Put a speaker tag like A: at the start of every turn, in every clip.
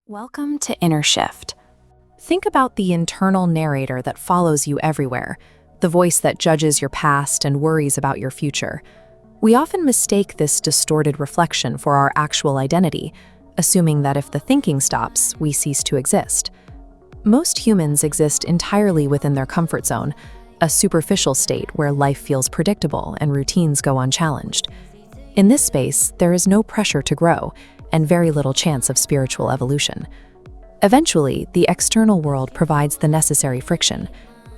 A: Welcome to Inner Shift. Think about the internal narrator that follows you everywhere, the voice that judges your past and worries about your future. We often mistake this distorted reflection for our actual identity, assuming that if the thinking stops, we cease to exist. Most humans exist entirely within their comfort zone, a superficial state where life feels predictable and routines go unchallenged. In this space, there is no pressure to grow, and very little chance of spiritual evolution. Eventually, the external world provides the necessary friction.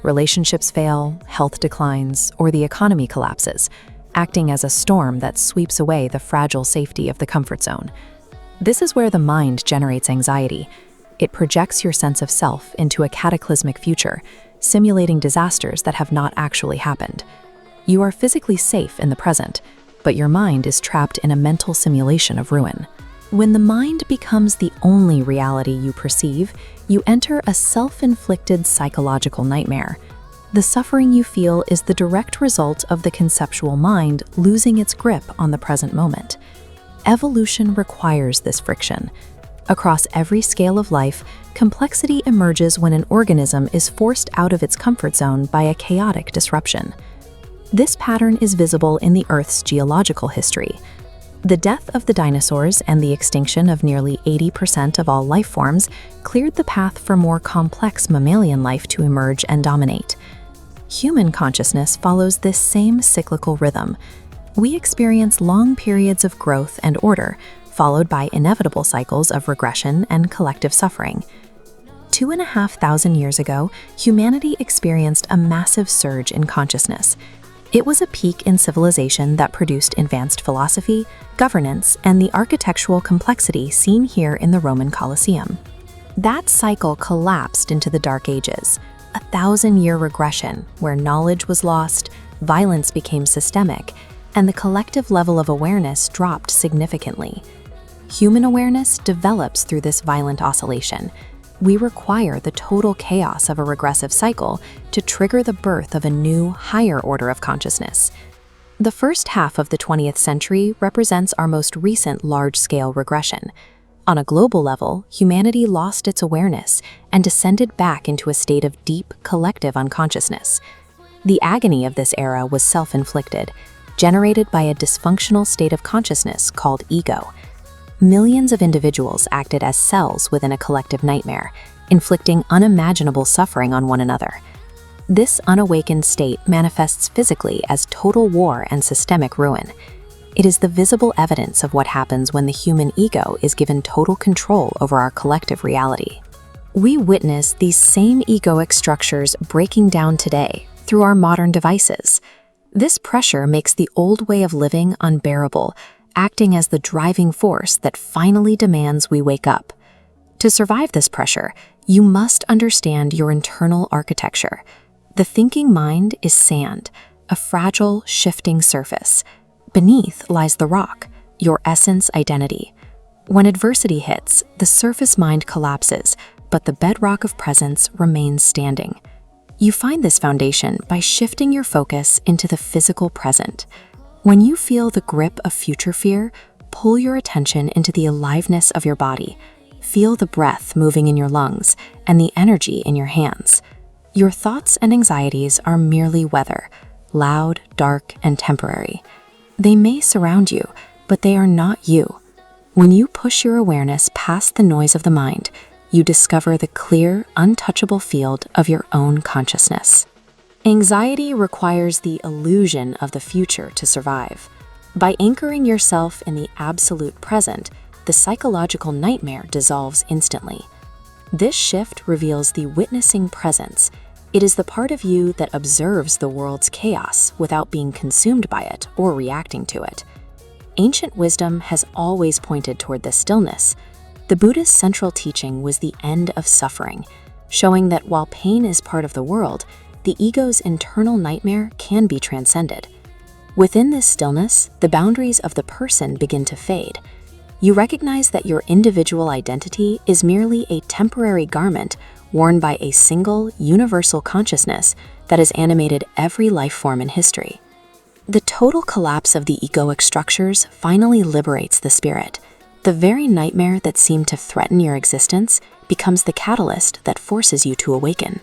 A: Relationships fail, health declines, or the economy collapses, acting as a storm that sweeps away the fragile safety of the comfort zone. This is where the mind generates anxiety. It projects your sense of self into a cataclysmic future, simulating disasters that have not actually happened. You are physically safe in the present, but your mind is trapped in a mental simulation of ruin. When the mind becomes the only reality you perceive, you enter a self-inflicted psychological nightmare. The suffering you feel is the direct result of the conceptual mind losing its grip on the present moment. Evolution requires this friction. Across every scale of life, complexity emerges when an organism is forced out of its comfort zone by a chaotic disruption. This pattern is visible in the Earth's geological history. The death of the dinosaurs and the extinction of nearly 80% of all life forms cleared the path for more complex mammalian life to emerge and dominate. Human consciousness follows this same cyclical rhythm. We experience long periods of growth and order, followed by inevitable cycles of regression and collective suffering. 2,500 years ago, humanity experienced a massive surge in consciousness. It was a peak in civilization that produced advanced philosophy, governance, and the architectural complexity seen here in the Roman Colosseum. That cycle collapsed into the Dark Ages, a 1,000-year regression where knowledge was lost, violence became systemic, and the collective level of awareness dropped significantly. Human awareness develops through this violent oscillation. We require the total chaos of a regressive cycle to trigger the birth of a new, higher order of consciousness. The first half of the 20th century represents our most recent large-scale regression. On a global level, humanity lost its awareness and descended back into a state of deep, collective unconsciousness. The agony of this era was self-inflicted, generated by a dysfunctional state of consciousness called ego. Millions of individuals acted as cells within a collective nightmare, inflicting unimaginable suffering on one another. This unawakened state manifests physically as total war and systemic ruin. It is the visible evidence of what happens when the human ego is given total control over our collective reality. We witness these same egoic structures breaking down today through our modern devices. This pressure makes the old way of living unbearable, acting as the driving force that finally demands we wake up. To survive this pressure, you must understand your internal architecture. The thinking mind is sand, a fragile, shifting surface. Beneath lies the rock, your essence identity. When adversity hits, the surface mind collapses, but the bedrock of presence remains standing. You find this foundation by shifting your focus into the physical present. When you feel the grip of future fear, pull your attention into the aliveness of your body. Feel the breath moving in your lungs and the energy in your hands. Your thoughts and anxieties are merely weather, loud, dark, and temporary. They may surround you, but they are not you. When you push your awareness past the noise of the mind, you discover the clear, untouchable field of your own consciousness. Anxiety requires the illusion of the future to survive. By anchoring yourself in the absolute present, the psychological nightmare dissolves instantly. This shift reveals the witnessing presence. It is the part of you that observes the world's chaos without being consumed by it or reacting to it. Ancient wisdom has always pointed toward this stillness. The Buddhist central teaching was the end of suffering, showing that while pain is part of the world, the ego's internal nightmare can be transcended. Within this stillness, the boundaries of the person begin to fade. You recognize that your individual identity is merely a temporary garment worn by a single, universal consciousness that has animated every life form in history. The total collapse of the egoic structures finally liberates the spirit.
B: The very nightmare that seemed to threaten your existence becomes the catalyst that forces you to awaken.